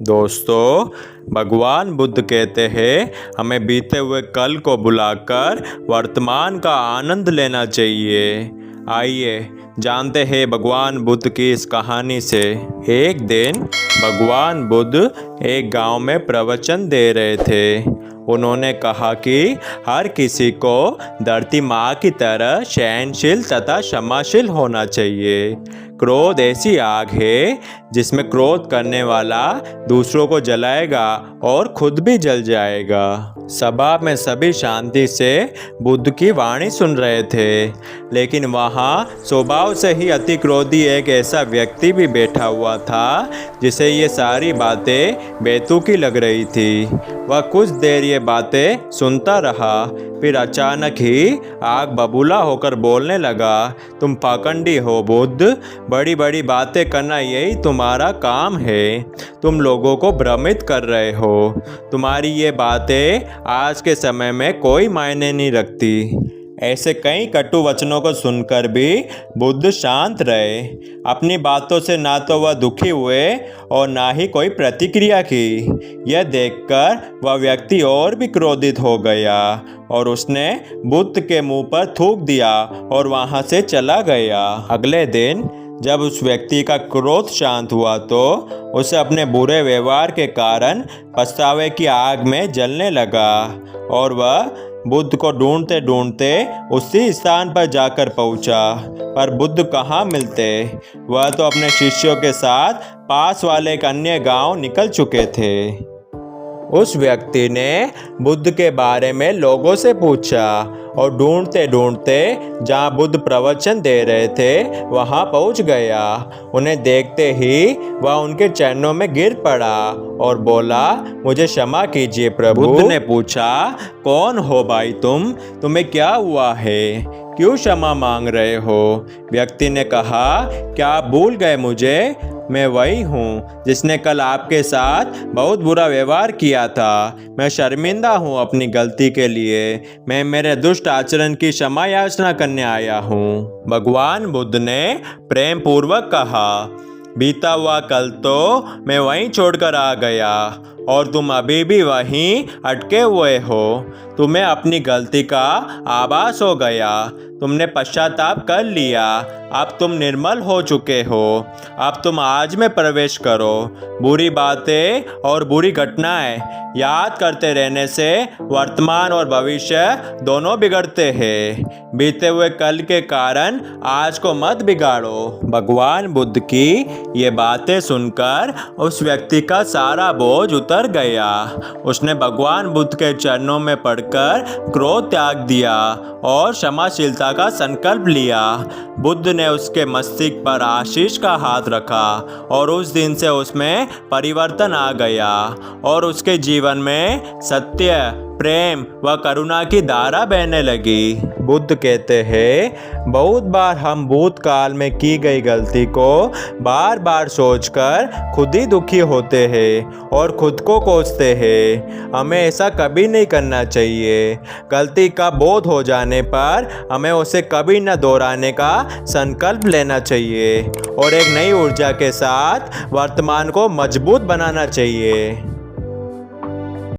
दोस्तों, भगवान बुद्ध कहते हैं हमें बीते हुए कल को बुलाकर वर्तमान का आनंद लेना चाहिए। आइए जानते हैं भगवान बुद्ध की इस कहानी से। एक दिन भगवान बुद्ध एक गांव में प्रवचन दे रहे थे। उन्होंने कहा कि हर किसी को धरती माँ की तरह सहनशील तथा क्षमाशील होना चाहिए। क्रोध ऐसी आग है जिसमें क्रोध करने वाला दूसरों को जलाएगा और खुद भी जल जाएगा। सभा में सभी शांति से बुद्ध की वाणी सुन रहे थे, लेकिन वहाँ स्वभाव से ही अति क्रोधी एक ऐसा व्यक्ति भी बैठा हुआ था जिसे ये सारी बातें बेतुकी लग रही थी। वह कुछ देर ये बातें सुनता रहा, फिर अचानक ही आग बबूला होकर बोलने लगा, तुम पाखंडी हो बुद्ध, बड़ी बड़ी बातें करना यही तुम्हारा काम है। तुम लोगों को भ्रमित कर रहे हो। तुम्हारी ये बातें आज के समय में कोई मायने नहीं रखती। ऐसे कई कटु वचनों को सुनकर भी बुद्ध शांत रहे। अपनी बातों से ना तो वह दुखी हुए और ना ही कोई प्रतिक्रिया की। यह देखकर वह व्यक्ति और भी क्रोधित हो गया और उसने बुद्ध के मुंह पर थूक दिया और वहां से चला गया। अगले दिन जब उस व्यक्ति का क्रोध शांत हुआ तो उसे अपने बुरे व्यवहार के कारण पछतावे की आग में जलने लगा और वह बुद्ध को ढूंढते ढूंढते उसी स्थान पर जाकर पहुंचा। पर बुद्ध कहाँ मिलते, वह तो अपने शिष्यों के साथ पास वाले एक अन्य गांव निकल चुके थे। उस व्यक्ति ने बुद्ध के बारे में लोगों से पूछा और ढूंढते ढूंढते जहाँ बुद्ध प्रवचन दे रहे थे वहाँ पहुँच गया। उन्हें देखते ही वह उनके चरणों में गिर पड़ा और बोला, मुझे क्षमा कीजिए प्रभु। बुद्ध ने पूछा, कौन हो भाई तुम्हें क्या हुआ है, क्यों क्षमा मांग रहे हो? व्यक्ति ने कहा, क्या आप भूल गए मुझे? मैं वही हूँ जिसने कल आपके साथ बहुत बुरा व्यवहार किया था। मैं शर्मिंदा हूँ अपनी गलती के लिए। मैं मेरे दुष्ट आचरण की क्षमा याचना करने आया हूँ। भगवान बुद्ध ने प्रेम पूर्वक कहा, बीता हुआ कल तो मैं वहीं छोड़कर आ गया और तुम अभी भी वहीं अटके हुए हो। तुम्हें अपनी गलती का आभास हो गया, तुमने पश्चाताप कर लिया, अब तुम निर्मल हो चुके हो। अब तुम आज में प्रवेश करो। बुरी बातें और बुरी घटनाएं याद करते रहने से वर्तमान और भविष्य दोनों बिगड़ते हैं। बीते हुए कल के कारण आज को मत बिगाड़ो। भगवान बुद्ध की ये बातें सुनकर उस व्यक्ति का सारा बोझ उतर गया। उसने भगवान बुद्ध के चरणों में पड़कर क्रोध त्याग दिया और क्षमाशीलता का संकल्प लिया। बुद्ध ने उसके मस्तिष्क पर आशीष का हाथ रखा और उस दिन से उसमें परिवर्तन आ गया और उसके जीवन में सत्य, प्रेम व करुणा की धारा बहने लगी। बुद्ध कहते हैं, बहुत बार हम भूतकाल में की गई गलती को बार बार सोचकर खुद ही दुखी होते हैं और खुद को कोसते हैं। हमें ऐसा कभी नहीं करना चाहिए। गलती का बोध हो जाने पर हमें उसे कभी न दोहराने का संकल्प लेना चाहिए और एक नई ऊर्जा के साथ वर्तमान को मजबूत बनाना चाहिए।